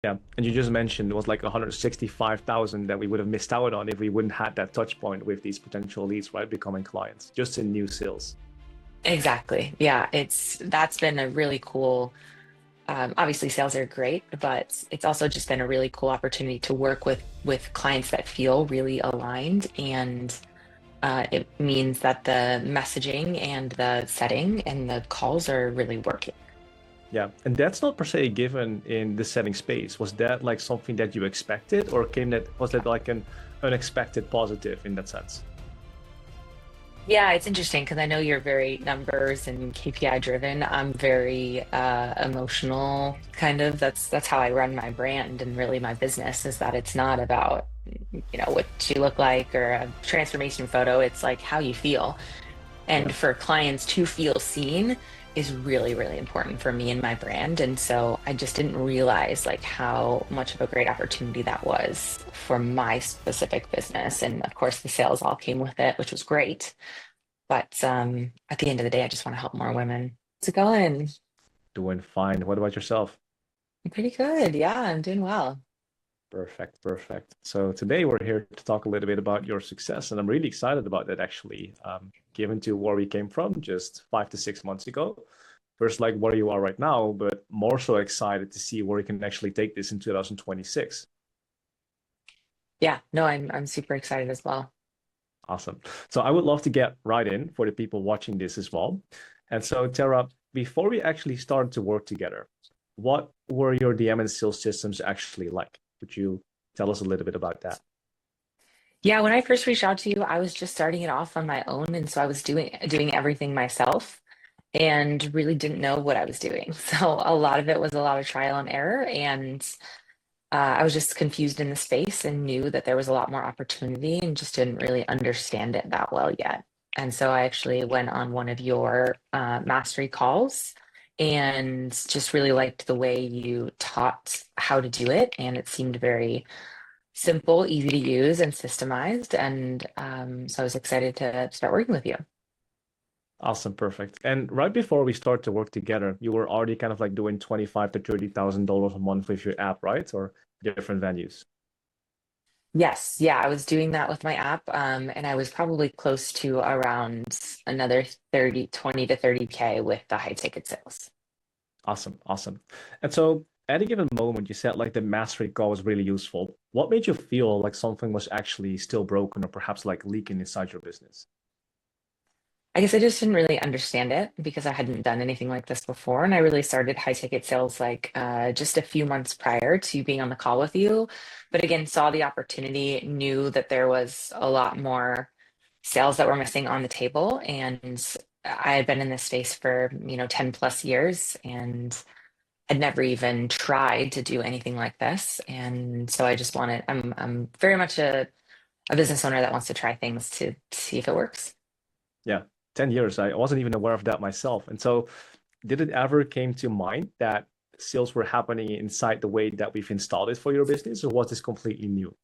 Yeah, and you just mentioned it was like 165,000 that we would have missed out on if we wouldn't had that touch point with these potential leads, right? Becoming clients, just in new sales. Exactly. Yeah, that's been a really cool. Obviously, sales are great, but it's also just been a really cool opportunity to work with clients that feel really aligned, and it means that the messaging and the setting and the calls are really working. Yeah, and that's not per se given in the setting space. Was that like something that you expected, or came that was that like an unexpected positive in that sense? Yeah, it's interesting because I know you're very numbers and KPI driven. I'm very emotional kind of. That's how I run my brand and really my business is that it's not about, what you look like or a transformation photo. It's like how you feel. Yeah. And for clients to feel seen is really, really important for me and my brand. And so I just didn't realize like how much of a great opportunity that was for my specific business. And of course, the sales all came with it, which was great. But at the end of the day, I just want to help more women. How's it going? Doing fine. What about yourself? I'm pretty good. Yeah, I'm doing well. Perfect, perfect. So today we're here to talk a little bit about your success, and I'm really excited about that actually. Given to where we came from just 5 to 6 months ago, first like where you are right now, but more so excited to see where we can actually take this in 2026. Yeah, no, I'm super excited as well. Awesome. So I would love to get right in for the people watching this as well. And so Tara, before we actually started to work together, what were your DM and sales systems actually like? Would you tell us a little bit about that? Yeah, when I first reached out to you, I was just starting it off on my own, and so I was doing everything myself and really didn't know what I was doing. So a lot of it was a lot of trial and error, and I was just confused in the space and knew that there was a lot more opportunity and just didn't really understand it that well yet. And so I actually went on one of your mastery calls and just really liked the way you taught how to do it. And it seemed very simple, easy to use, and systemized. And so I was excited to start working with you. Awesome, perfect. And right before we start to work together, you were already kind of like doing 25 to $30,000 a month with your app, right? Or different venues. Yes, yeah, I was doing that with my app, and I was probably close to around another 20 to 30K with the high ticket sales. Awesome, awesome. And so at a given moment, you said like the mastery call was really useful. What made you feel like something was actually still broken or perhaps like leaking inside your business? I guess I just didn't really understand it because I hadn't done anything like this before. And I really started high ticket sales like just a few months prior to being on the call with you. But again, saw the opportunity, knew that there was a lot more sales that were missing on the table. And I had been in this space for, 10 plus years and had never even tried to do anything like this. And so I just I'm very much a business owner that wants to try things to see if it works. Yeah, 10 years. I wasn't even aware of that myself. And so did it ever came to mind that sales were happening inside the way that we've installed it for your business, or was this completely new?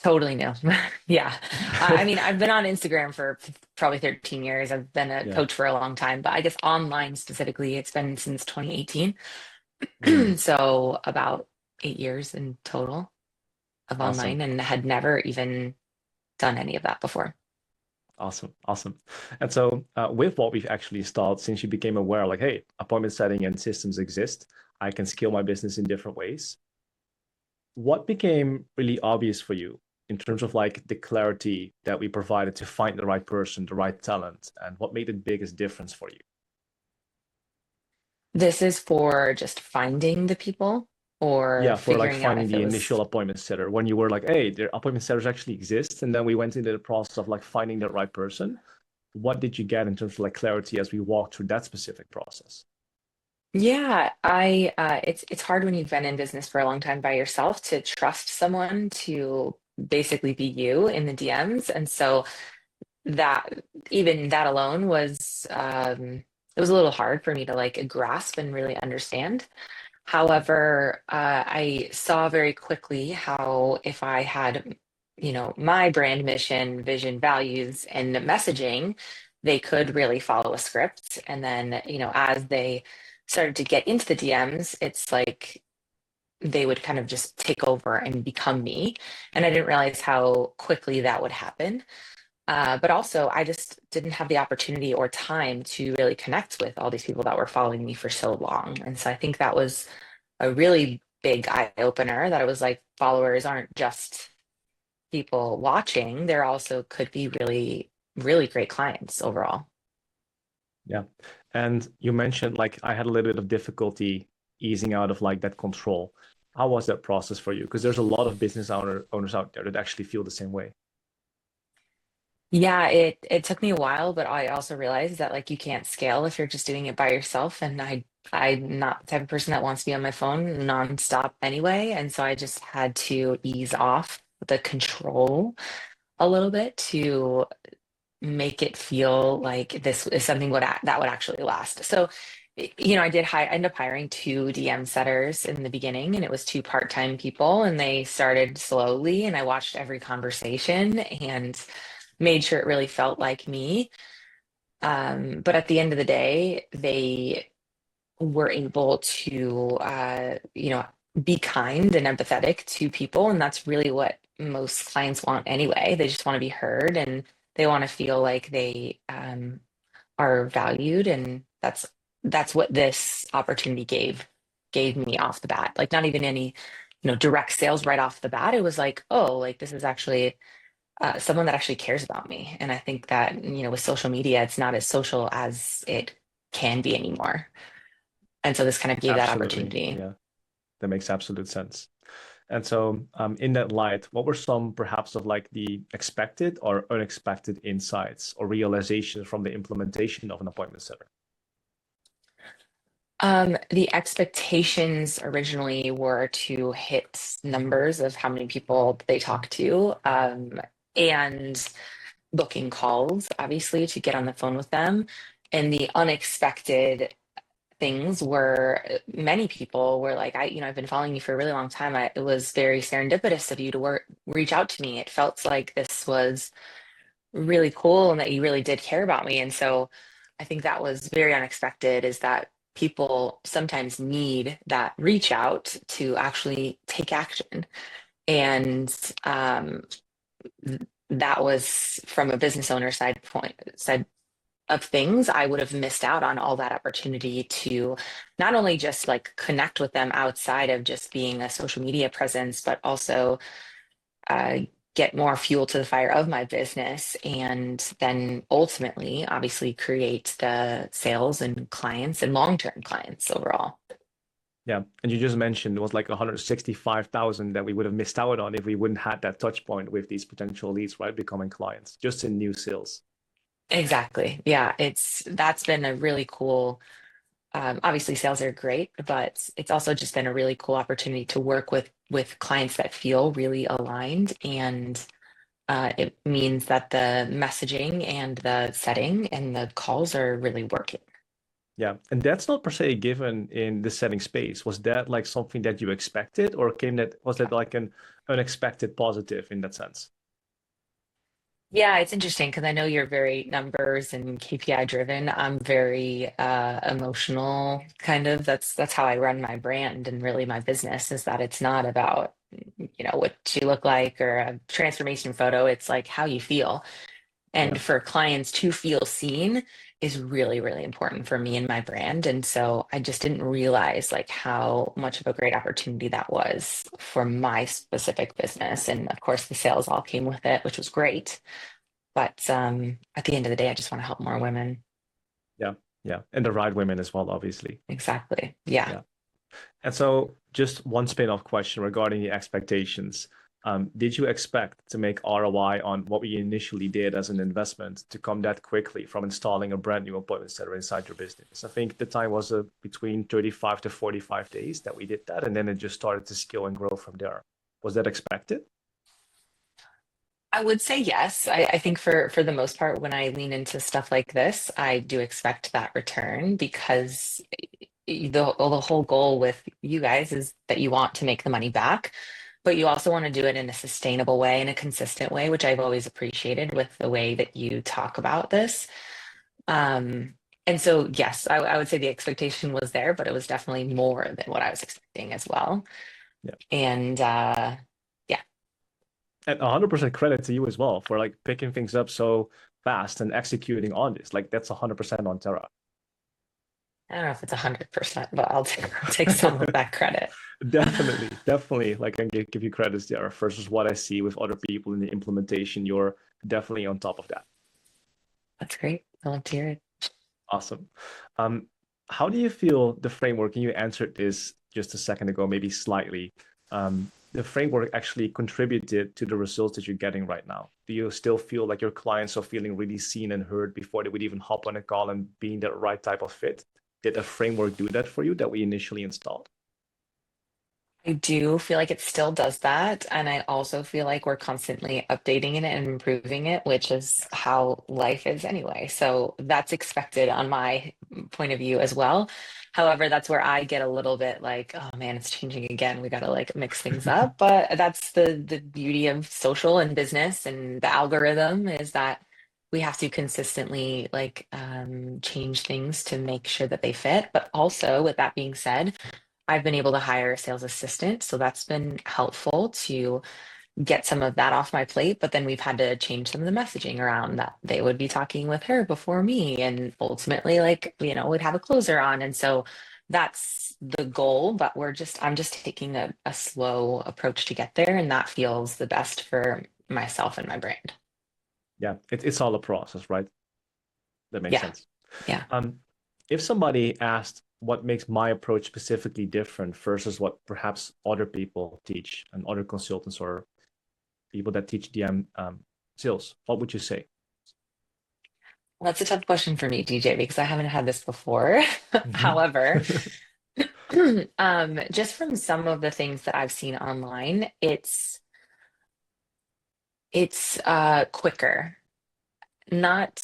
Totally new. Yeah. I mean, I've been on Instagram for probably 13 years. I've been a Yeah. coach for a long time, but I guess online specifically, it's been since 2018. Mm, So about 8 years in total of awesome. online and had never even done any of that before. Awesome. Awesome. And so, with what we've actually installed, since you became aware, like, hey, appointment setting and systems exist, I can scale my business in different ways. What became really obvious for you in terms of like the clarity that we provided to find the right person, the right talent, and what made the biggest difference for you? This is for just finding the people or Yeah, for like figuring out finding if it the was. initial appointment setter, when you were like, hey, their appointment setters actually exist, and then we went into the process of like finding the right person. What did you get in terms of like clarity as we walked through that specific process? Yeah, it's hard when you've been in business for a long time by yourself to trust someone to basically be you in the DMs. And so that even that alone was it was a little hard for me to like grasp and really understand. However, I saw very quickly how if I had, my brand mission, vision, values, and messaging, they could really follow a script. And then, as they started to get into the DMs, it's like they would kind of just take over and become me. And I didn't realize how quickly that would happen. But also, I just didn't have the opportunity or time to really connect with all these people that were following me for so long. And so I think that was a really big eye opener that it was like followers aren't just people watching, there also could be really, really great clients overall. Yeah. And you mentioned like I had a little bit of difficulty easing out of like that control. How was that process for you? Because there's a lot of owners out there that actually feel the same way. Yeah, it took me a while, but I also realized that like you can't scale if you're just doing it by yourself. And I'm not the type of person that wants to be on my phone nonstop anyway. And so I just had to ease off the control a little bit to make it feel like this is something that would actually last. So, I did end up hiring two DM setters in the beginning, and it was two part-time people, and they started slowly, and I watched every conversation and made sure it really felt like me. But at the end of the day, they were able to, be kind and empathetic to people. And that's really what most clients want anyway. They just want to be heard and they want to feel like they are valued. And that's what this opportunity gave me off the bat. Like not even any, direct sales right off the bat. It was like, oh, like this is actually someone that actually cares about me. And I think that, with social media, it's not as social as it can be anymore. And so this kind of gave that Absolutely. opportunity. Yeah, that makes absolute sense. And so, in that light, what were some perhaps of like the expected or unexpected insights or realizations from the implementation of an appointment setter? The expectations originally were to hit numbers of how many people they talk to, and booking calls, obviously, to get on the phone with them. And the unexpected things were many people were like, I've been following you for a really long time. It was very serendipitous of you to reach out to me. It felt like this was really cool and that you really did care about me. And so I think that was very unexpected is that people sometimes need that reach out to actually take action. And that was from a business owner side of things, I would have missed out on all that opportunity to not only just like connect with them outside of just being a social media presence, but also uh, get more fuel to the fire of my business and then ultimately obviously create the sales and clients and long-term clients overall. Yeah, and you just mentioned it was like 165,000 that we would have missed out on if we wouldn't had that touch point with these potential leads, right? Becoming clients, just in new sales. Exactly. Yeah, that's been a really cool. Obviously, sales are great, but it's also just been a really cool opportunity to work with clients that feel really aligned, and it means that the messaging and the setting and the calls are really working. Yeah, and that's not per se given in the setting space. Was that like something that you expected, or was that like an unexpected positive in that sense? Yeah, it's interesting because I know you're very numbers and KPI driven. I'm very emotional kind of. That's how I run my brand and really my business is that it's not about, what you look like or a transformation photo. It's like how you feel. Yeah, And for clients to feel seen is really, really important for me and my brand. And so I just didn't realize like how much of a great opportunity that was for my specific business. And of course, the sales all came with it, which was great. But at the end of the day, I just want to help more women. yeah, yeah, and the right women as well, obviously. Exactly. Yeah. Yeah. And so, just one spin-off question regarding the expectations. Did you expect to make ROI on what we initially did as an investment to come that quickly from installing a brand new appointment center inside your business? I think the time was between 35 to 45 days that we did that, and then it just started to scale and grow from there. Was that expected? I would say yes. I think for the most part, when I lean into stuff like this, I do expect that return because the whole goal with you guys is that you want to make the money back, but you also want to do it in a sustainable way, in a consistent way, which I've always appreciated with the way that you talk about this. Um, and so, yes, I would say the expectation was there, but it was definitely more than what I was expecting as well. Yeah. And yeah, And 100% credit to you as well for like picking things up so fast and executing on this. Like that's 100% on Terra. I don't know if it's 100%, but I'll take some of that credit. Definitely, definitely. Like I can give you credits there versus what I see with other people in the implementation. You're definitely on top of that. That's great. I love to hear it. Awesome. Um, how do you feel the framework, and you answered this just a second ago, maybe slightly, the framework actually contributed to the results that you're getting right now? Do you still feel like your clients are feeling really seen and heard before they would even hop on a call and being the right type of fit? Did a framework do that for you that we initially installed? I do feel like it still does that. And I also feel like we're constantly updating it and improving it, which is Yes. how life is anyway. So that's expected on my point of view as well. However, that's where I get a little bit like, oh man, it's changing again. We got to like mix things up. But that's the beauty of social and business and the algorithm is that we have to consistently like change things to make sure that they fit. But also, with that being said, I've been able to hire a sales assistant, so that's been helpful to get some of that off my plate. But then we've had to change some of the messaging around that they would be talking with her before me, and ultimately, like, we'd have a closer on. And so that's the goal, but I'm just taking a slow approach to get there, and that feels the best for myself and my brand. Yeah, it's all a process, right? That makes Yeah, sense. yeah. Um, if somebody asked what makes my approach specifically different versus what perhaps other people teach and other consultants or people that teach DM sales, what would you say? Well, that's a tough question for me, DJ, because I haven't had this before. Mhm. However, just from some of the things that I've seen online, it's quicker. Not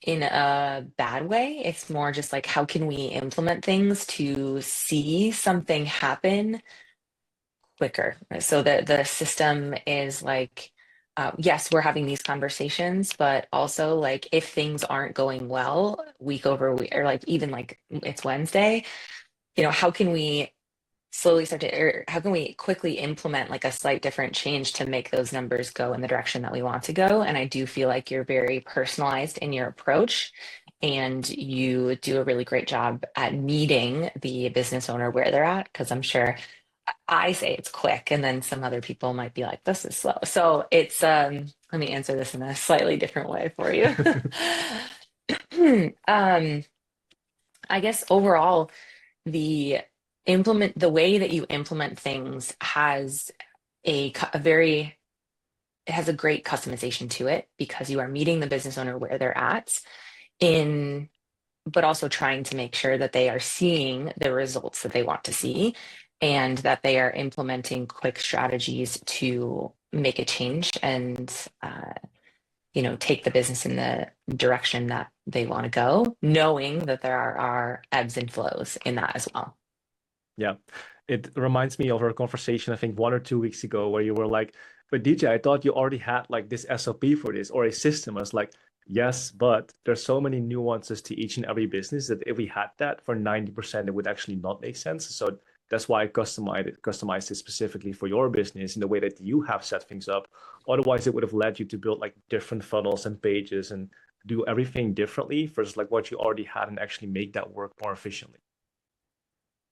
in a bad way. It's more just like how can we implement things to see something happen quicker so that the system is like yes, we're having these conversations, but also like if things aren't going well week over week or like even like it's Wednesday, how can we slowly start to, or how can we quickly implement like a slight different change to make those numbers go in the direction that we want to go? And I do feel like you're very personalized in your approach and you do a really great job at meeting the business owner where they're at. Cause I'm sure I say it's quick and then some other people might be like, this is slow. So it's, let me answer this in a slightly different way for you. um, I guess overall, the the way that you implement things has a very it has a great customization to it because you are meeting the business owner where they're at in but also trying to make sure that they are seeing the results that they want to see and that they are implementing quick strategies to make a change and take the business in the direction that they want to go, knowing that there are ebbs and flows in that as well. Yeah. It reminds me of our conversation, I think 1 or 2 weeks ago, where you were like, but DJ, I thought you already had like this SOP for this or a system. I was like, yes, but there's so many nuances to each and every business that if we had that for 90%, it would actually not make sense. So that's why I customized it specifically for your business in the way that you have set things up. Otherwise, it would have led you to build like different funnels and pages and do everything differently versus like what you already had and actually make that work more efficiently.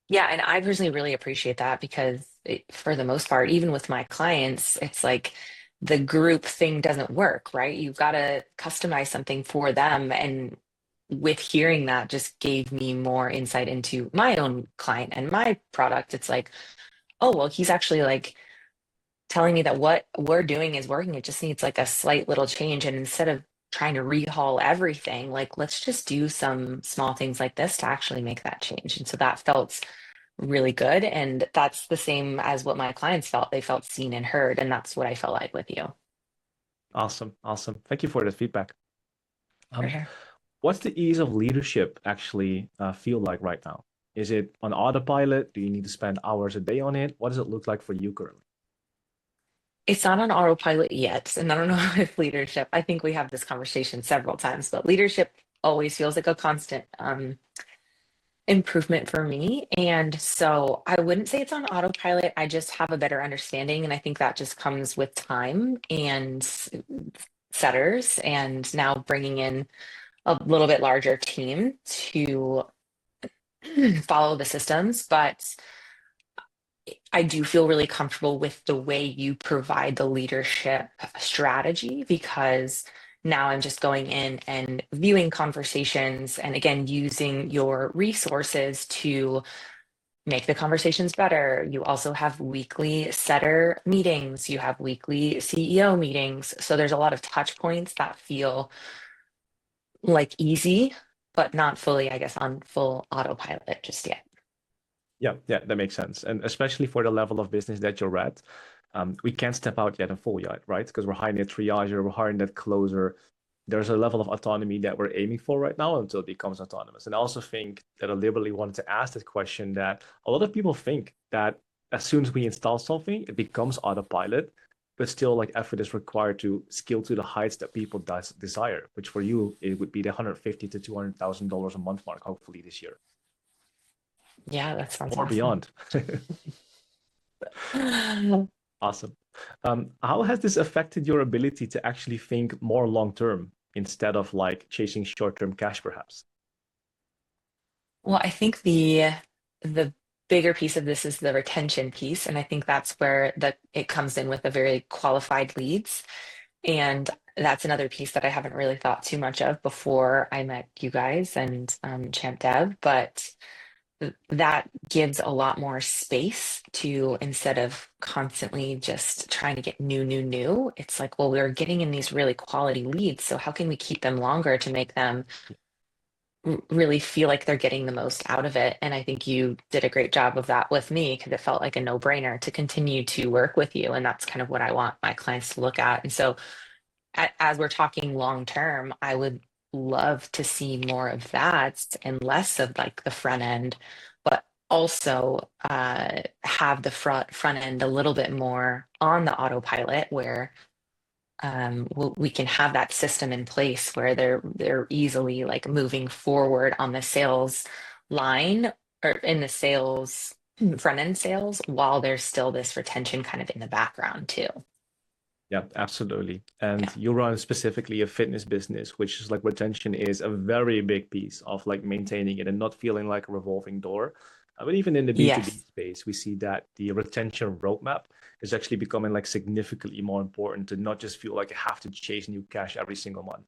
Yeah, and I personally really appreciate that because for the most part, even with my clients, it's like the group thing doesn't work, right? You've got to customize something for them. And with hearing that just gave me more insight into my own client and my product. It's like, oh, well, he's actually like telling me that what we're doing is working. It just needs like a slight little change. And instead of trying to rehaul everything, like let's just do some small things like this to actually make that change. And so that felt really good. And that's the same as what my clients felt. They felt seen and heard. And that's what I felt like with you. Awesome. Awesome. Thank you for that feedback. For Um, sure. what's the ease of leadership actually feel like right now? Is it on autopilot? Do you need to spend hours a day on it? What does it look like for you currently? It's not on autopilot yet. And I don't know if leadership, I think we have this conversation several times, but leadership always feels like a constant. improvement for me. And so I wouldn't say it's on autopilot. I just have a better understanding. And I think that just comes with time and setters, and now bringing in a little bit larger team to follow the systems. But I do feel really comfortable with the way you provide the leadership strategy, because now I'm just going in and viewing conversations and again using your resources to make the conversations better. You also have weekly setter meetings, you have weekly CEO meetings. So there's a lot of touch points that feel like easy, but not fully, I guess, on full autopilot just yet. Yeah, yeah, that makes sense. And especially for the level of business that you're at, we can't step out yet in full yet, right? Because we're hiring a triager, we're hiring that closer. There's a level of autonomy that we're aiming for right now until it becomes autonomous. And I also think that I deliberately wanted to ask this question that a lot of people think that as soon as we install something, it becomes autopilot, but still like effort is required to scale to the heights that people desire, which for you, it would be the 150 to $200,000 a month mark, hopefully this year Yeah, that sounds or awesome. beyond. Awesome. How has this affected your ability to actually think more long term instead of like chasing short term cash, perhaps? Well, I think the bigger piece of this is the retention piece, and I think that's where it comes in with the very qualified leads. And that's another piece that I haven't really thought too much of before I met you guys and Champ Dev, but that gives a lot more space to, instead of constantly just trying to get new. It's like, well, we're getting in these really quality leads, so how can we keep them longer to make them really feel like they're getting the most out of it? And I think you did a great job of that with me, because it felt like a no-brainer to continue to work with you. And that's kind of what I want my clients to look at. And so as we're talking long term, I would love to see more of that and less of like the front end, but also have the front end a little bit more on the autopilot, where we can have that system in place where they're easily like moving forward on the sales line, or in the sales front end sales, while there's still this retention kind of in the background too. Yeah, absolutely. And Yeah. you run specifically a fitness business, which is like retention is a very big piece of like maintaining it and not feeling like a revolving door. But even in the B2B Yes. space, we see that the retention roadmap is actually becoming like significantly more important to not just feel like you have to chase new cash every single month.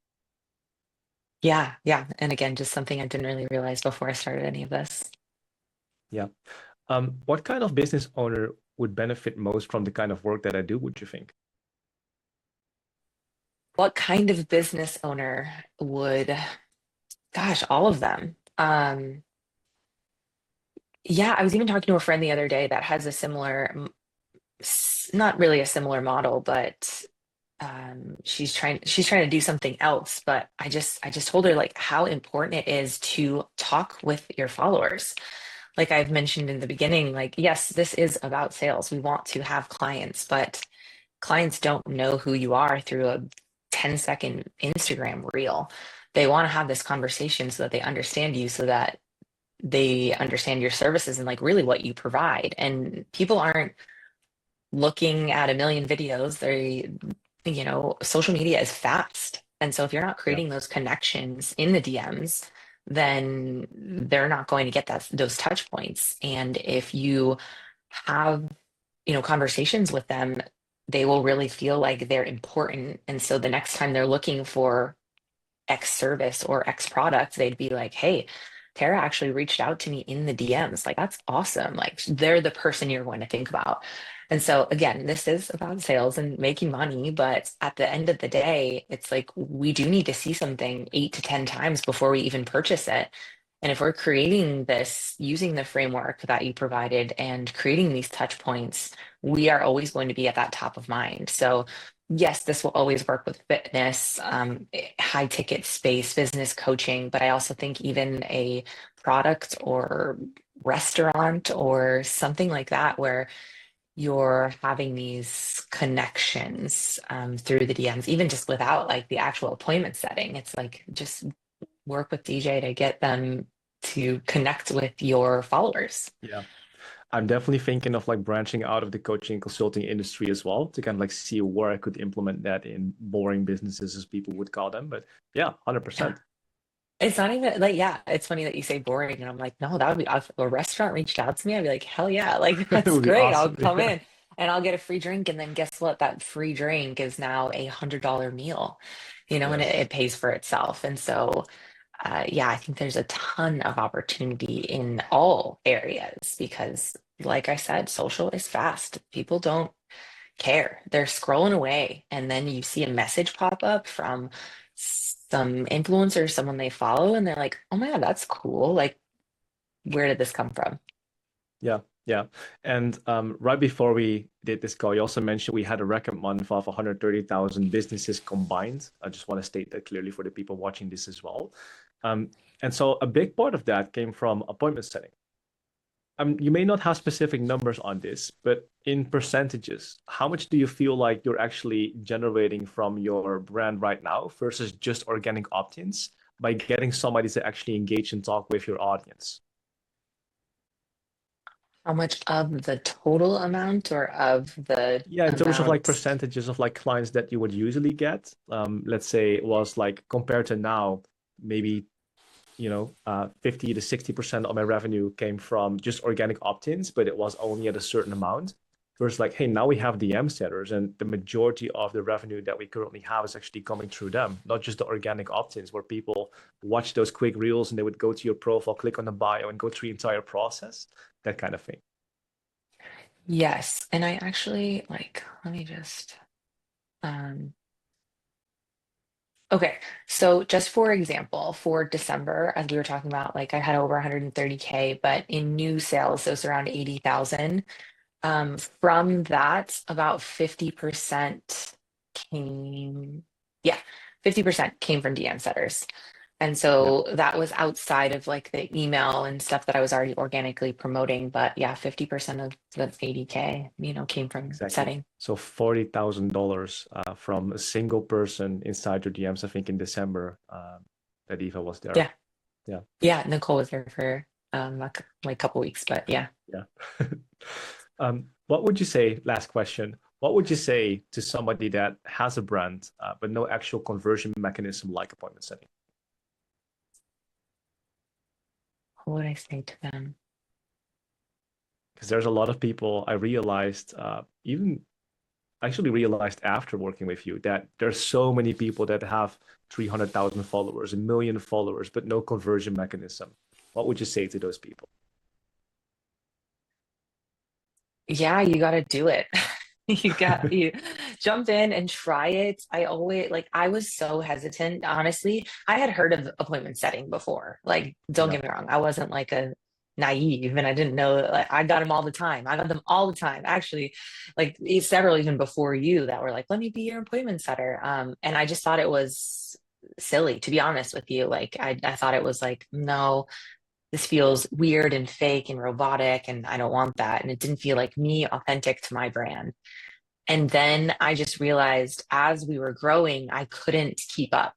Yeah. Yeah. And again, just something I didn't really realize before I started any of this. Yeah. What kind of business owner would benefit most from the kind of work that I do, would you think? What kind of business owner would, gosh, all of them. Yeah, I was even talking to a friend the other day that has a similar, not really a similar model, but she's trying to do something else. But I just told her like how important it is to talk with your followers. Like I've mentioned in the beginning, like, yes, this is about sales. We want to have clients, but clients don't know who you are through a 10-second Instagram reel. They want to have this conversation so that they understand you, so that they understand your services and like really what you provide. And people aren't looking at a million videos. Social media is fast. And so if you're not Yeah. creating those connections in the DMs, then they're not going to get those touch points. And if you have, conversations with them, they will really feel like they're important. And so the next time they're looking for X service or X product, they'd be like, hey, Tara actually reached out to me in the DMs. Like, that's awesome. Like, they're the person you're going to think about. And so, again, this is about sales and making money. But at the end of the day, it's like we do need to see something 8 to 10 times before we even purchase it. And if we're creating this using the framework that you provided and creating these touch points, we are always going to be at that top of mind. So, yes, this will always work with fitness, high ticket space, business coaching, but I also think even a product or restaurant or something like that, where you're having these connections through the DMs, even just without like the actual appointment setting. It's like just work with DJ to get them to connect with your followers. Yeah. I'm definitely thinking of like branching out of the coaching consulting industry as well to kind of like see where I could implement that in boring businesses, as people would call them. But yeah, Yeah. 100%. It's not even like, yeah, it's funny that you say boring. And I'm like, no, that would be, if a restaurant reached out to me, I'd be like, hell yeah, like It that's would be great. I'll awesome. come Yeah. in and I'll get a free drink. And then guess what? That free drink is now $100 meal, and it Yes. pays for itself. And so, yeah, I think there's a ton of opportunity in all areas because, like I said, social is fast. People don't care. They're scrolling away, and then you see a message pop up from some influencer, someone they follow, and they're like, "Oh my God, that's cool. Like, where did this come from?" Yeah. Yeah. And right before we did this call, you also mentioned we had a record month of 130,000 businesses combined. I just want to state that clearly for the people watching this as well. Um, and so a big part of that came from appointment setting. You may not have specific numbers on this, but in percentages, how much do you feel like you're actually generating from your brand right now versus just organic opt-ins by getting somebody to actually engage and talk with your audience? How much of the total amount or of the Yeah, in terms of like amount? percentages of like clients that you would usually get, let's say it was like compared to now, maybe 50 to 60% of my revenue came from just organic opt-ins, but it was only at a certain amount. Versus like, hey, now we have DM setters, and the majority of the revenue that we currently have is actually coming through them, not just the organic opt-ins where people watch those quick reels and they would go to your profile, click on the bio, and go through the entire process, that kind of thing. Yes. And I actually like, let me just, um, okay. So just for example, for December, as we were talking about, like I had over 130K, but in new sales, so it's around 80,000. From that, about 50% came, yeah, 50% came from DM setters. And Yeah, so that was outside of like the email and stuff that I was already organically promoting. But yeah, 50% of the 80K, came from exactly. setting. So $40,000 from a single person inside your DMs, I think in December, that Eva was there. Yeah. Yeah. Yeah. Nicole was there for like a couple weeks, but yeah. Yeah. What would you say, last question, what would you say to somebody that has a brand, but no actual conversion mechanism like appointment setting? What would I say to them? Because there's a lot of people I realized, even actually realized after working with you, that there's so many people that have 300,000 followers, a million followers, but no conversion mechanism. What would you say to those people? Yeah, you got to do it. You jump in and try it. I was so hesitant, honestly. I had heard of appointment setting before. Like, don't Yeah. get me wrong, I wasn't like a naive and I didn't know that, like I got them all the time. I got them all the time. Actually, like several even before you that were like, let me be your appointment setter. And I just thought it was silly, to be honest with you. Like I thought it was like, no, this feels weird and fake and robotic, and I don't want that. And it didn't feel like me, authentic to my brand. And then I just realized as we were growing, I couldn't keep up.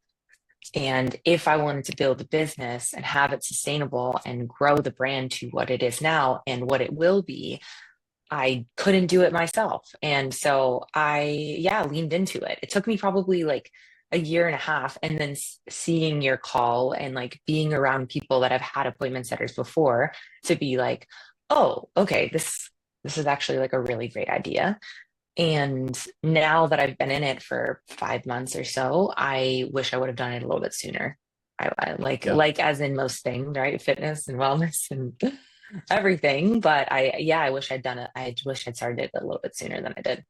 And if I wanted to build a business and have it sustainable and grow the brand to what it is now and what it will be, I couldn't do it myself. And so yeah, leaned into it. It took me probably like a year and a half. And then seeing your call and like being around people that have had appointment setters before to be like, oh, okay, this is actually like a really great idea. And now that I've been in it for 5 months or so, I wish I would have done it a little bit sooner. I Yeah. like as in most things, right? Fitness and wellness and everything. But yeah, I wish I'd done it. I wish I'd started it a little bit sooner than I did.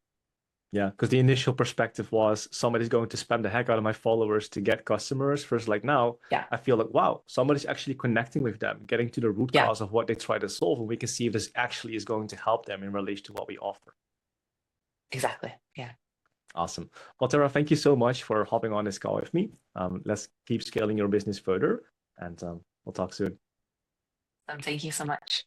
Yeah, because the initial perspective was somebody's going to spam the heck out of my followers to get customers. First, like now, Yeah, I feel like, wow, somebody's actually connecting with them, getting to the root yeah, cause of what they try to solve, and we can see if this actually is going to help them in relation to what we offer. exactly. Yeah. Awesome. Well, Tara, thank you so much for hopping on this call with me. Let's keep scaling your business further, and we'll talk soon. Thank you so much.